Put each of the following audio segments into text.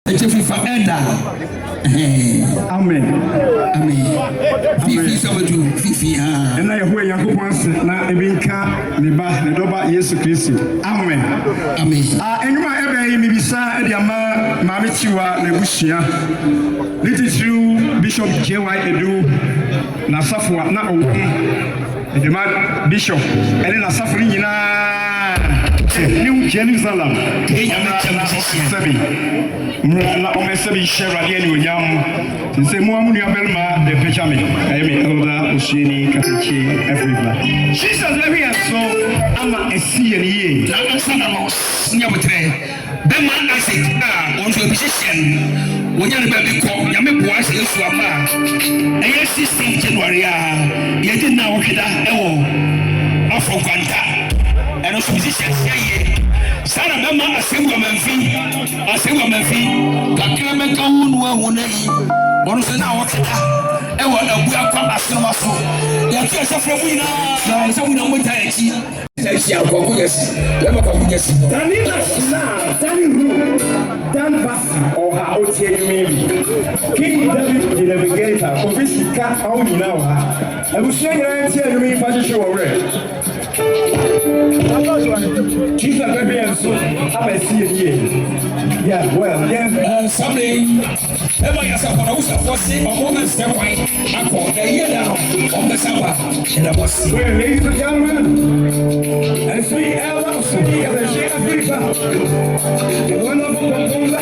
Amen. Amen. Fifi sabatu fifi ha. Ena Yehowa Yakobon ase na ebinka ne ba ne doba Yesu Kristo. Amen. Amen. Enuma ebe yi mi bisa e dia ma maame chiwa na bushia. Little Bishop JY Edu na safo na owo. Edema Bishop ene na safo nyina New Jerusalem. Na omesebi share ali ni onyam nse mo amu nua belma de pechame ayemi elder Oshini Katechi everywhere Jesus let me so ama esi ye na ansana mo nya botre be man asset on so position wonya ne ba bi ko ya me boa se Yesu ama eye 16 January ye di na wo hweda ewo afọ kwanta eno so position ye Sara bema asewa manfi kakra meka hunu ahunani ono se na wokeda e wo abu akwa asema so ya ti asafra mu ina na se wuna mo taechi taechi akoko yes lema kwa kugesi Danila sina tani ru dan basi oha otie yumi King David the navigator ofisika au nyina wa abusia nyina tie yumi fa hwehwe wo re Jesus let me so I'm a see yeah well yeah something ever yasa for us for say a moment step why akọ the year now on the summer in the boss well ladies and gentlemen as we ever so we are the share Africa one of the composer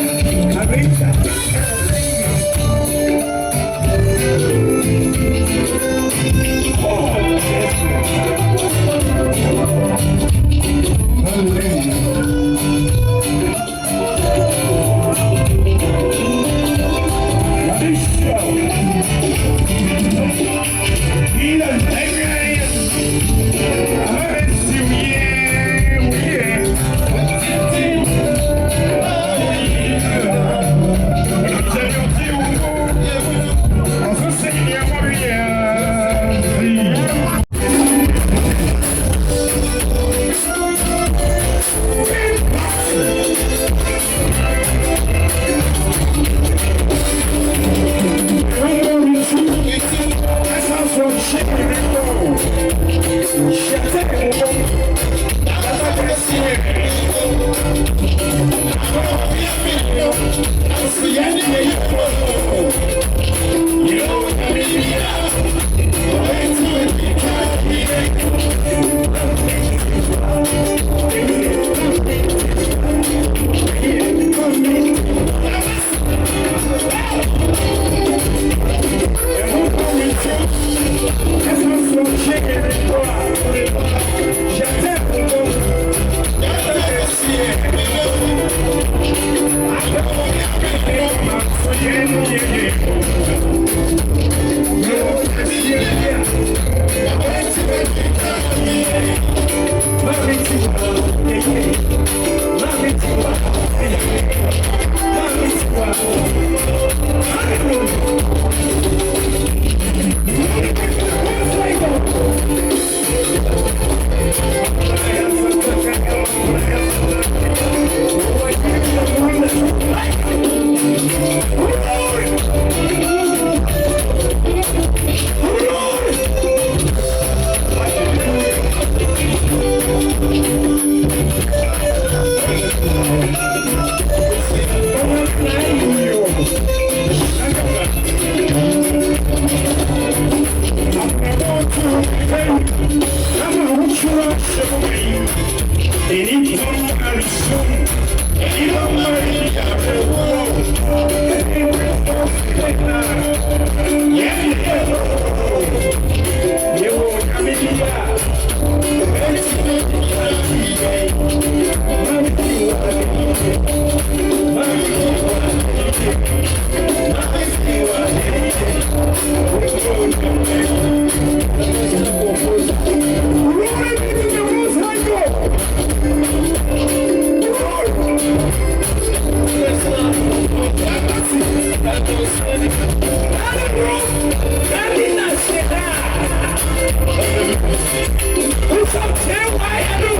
What's up, Tim? Why you do?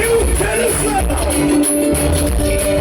You tell us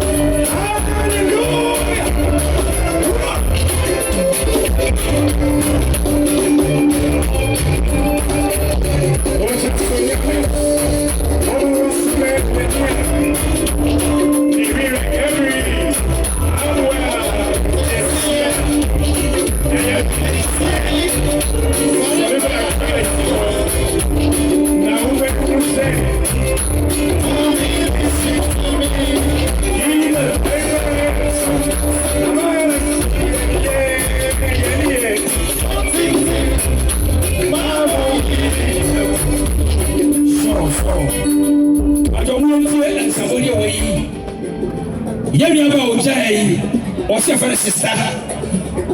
yɛnua ba ɔgyae ɔsɛ fɛ no sesa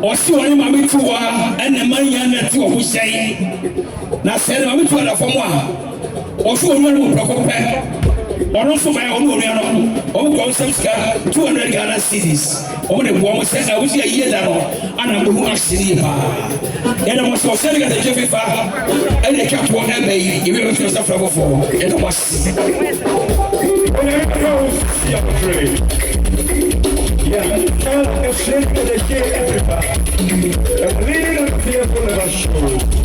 ɔse ɔne maame tiwa ɛna ma nya na te wɔ ho hyɛn na sɛ ne maame tiwa da fam a ɔso ɔnua no mu prɛko pɛ ɔno nso ma ɔno ɔnua no ɔmo kɔ nsɛm sika 200 Ghana cedis ɔmo de boa mo sɛ wosi ayie da no ana mehu ahyɛ ne yie paa yɛda mo sɛ ɔsɛ ne ka tɛkyɛ fifa ɛne twa toɔ ɛbɛ yi yɛbɛ bɛtumi sɛ fra foforɔ yɛda mo ase Yeah, the shape of the day, everybody. I'm leading up here for the show.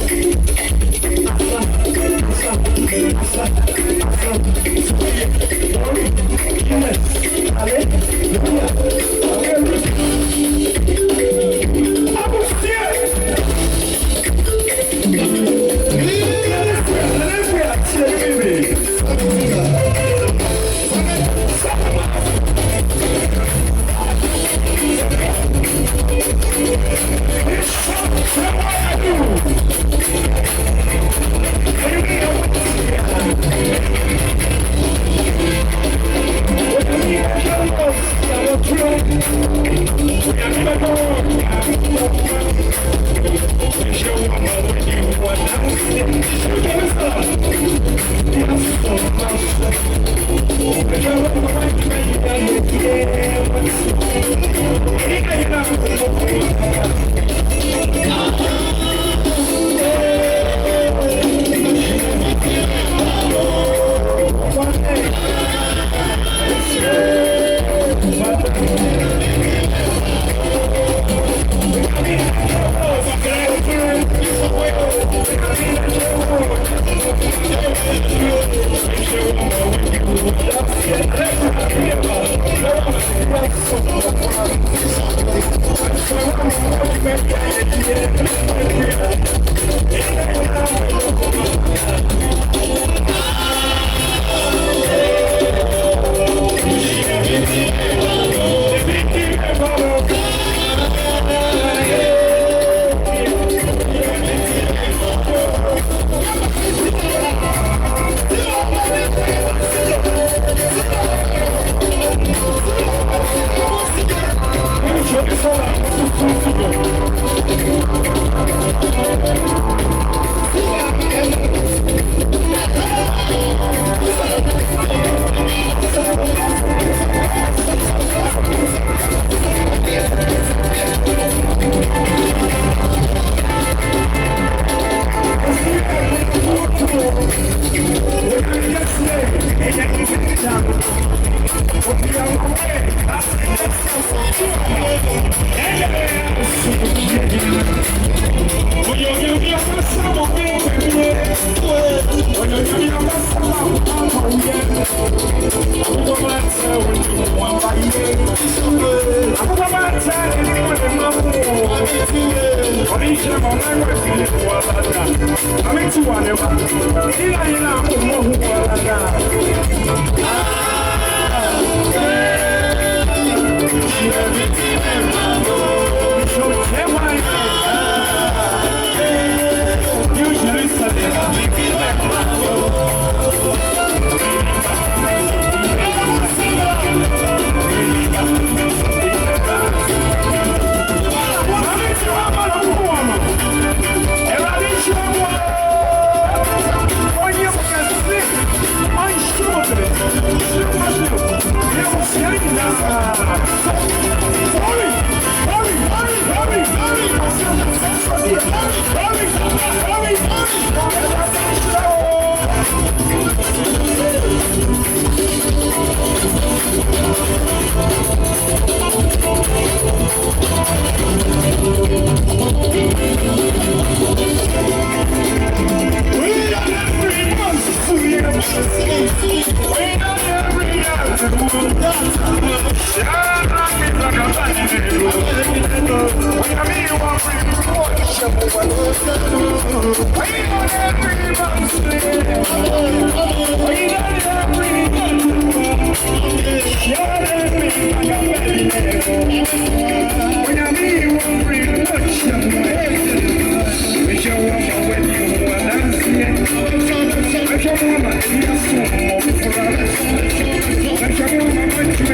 Thank you.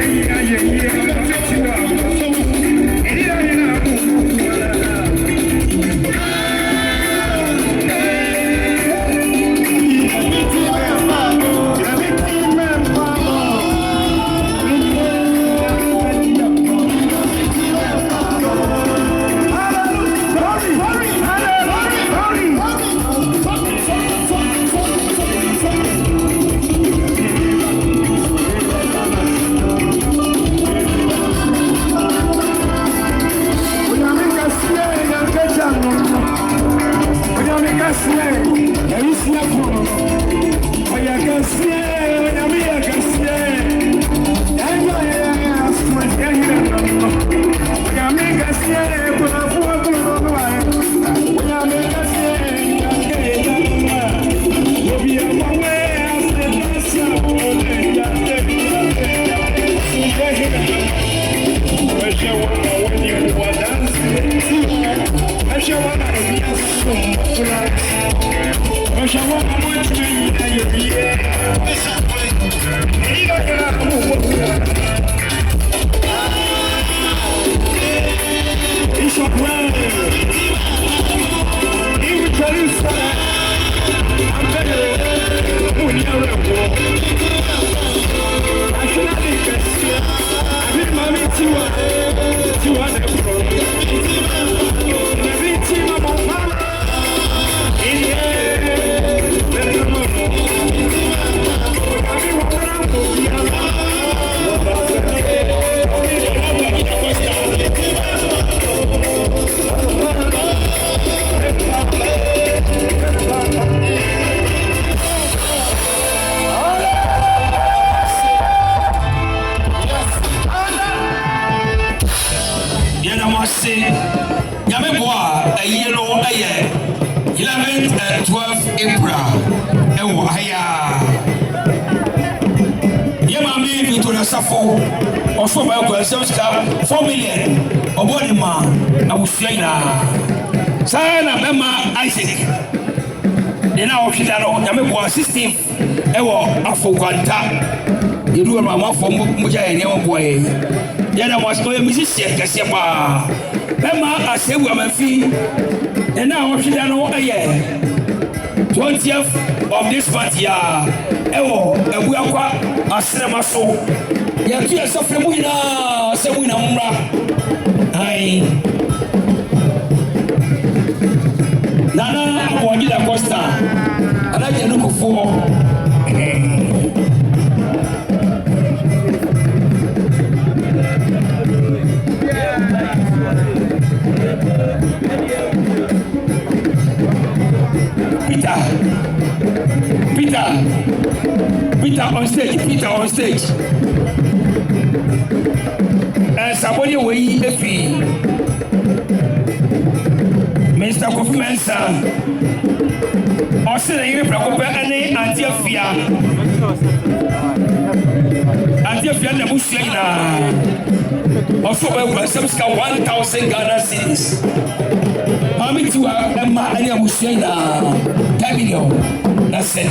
Also, my questions come 4 million. Obonima, I will say now. Sana Bema Isaac. Then I will kill that on Yamako 16. Ewo Afoganta. You do my mouth for Muja and your boy. Then I was going to musician Cassiapa. Bema, I say, we are my fee. And now I will kill that on a year. 20th of this month, yeah. Ewo, and we are a cinema so. Yakia Saframina, Sawina Mura. Aye. Nana, Wagila Costa. I like to look for. Peter on stage. Somebody will eat a fee. Mr. Kofi Mensah. Also, you preoccupy any anti-fear. Anti-fear, the Muslim. Also, we will subscribe 1,000 Ghana cedis. How many to Emma and Muslim? 10 million. That's it.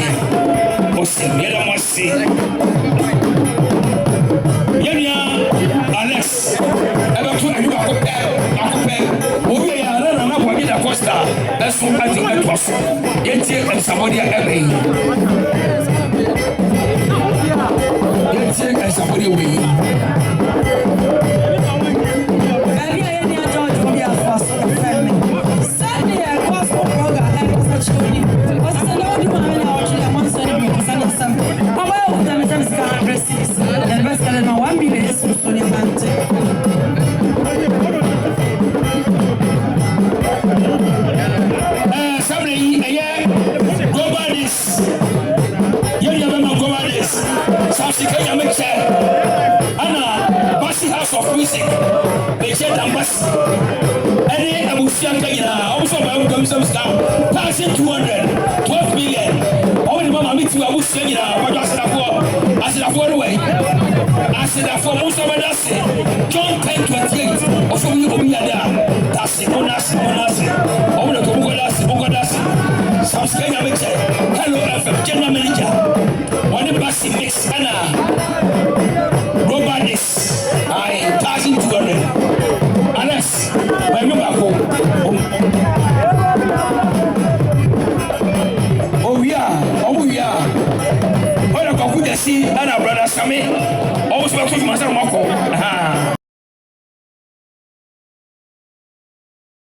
Muslim, you don't want to see. Alex, ever to you are prepared. We are not going to Costa. That's what I think it was. Yet, and somebody away. Yet, and somebody away. Maybe I need a George for your first family. Sadly, I was for program and such a what's the Lord you want to want to send something? How about them? It's the best kind of 1 million. Of music, they said Ambassador. Any Abusian also my own commission staff, passing 12 million. All the mama meet you, Abusian, but I said, away. I said, for most of us, John 10:28, or from you, there. That's it, Onasi. Over the Gogodas, some Kenya makes it. Hello, FM, General Manager. One of us mix Anna. Robert Nyame ɔmo so bɛkɔ dwuma sɛ ɔmo akɔ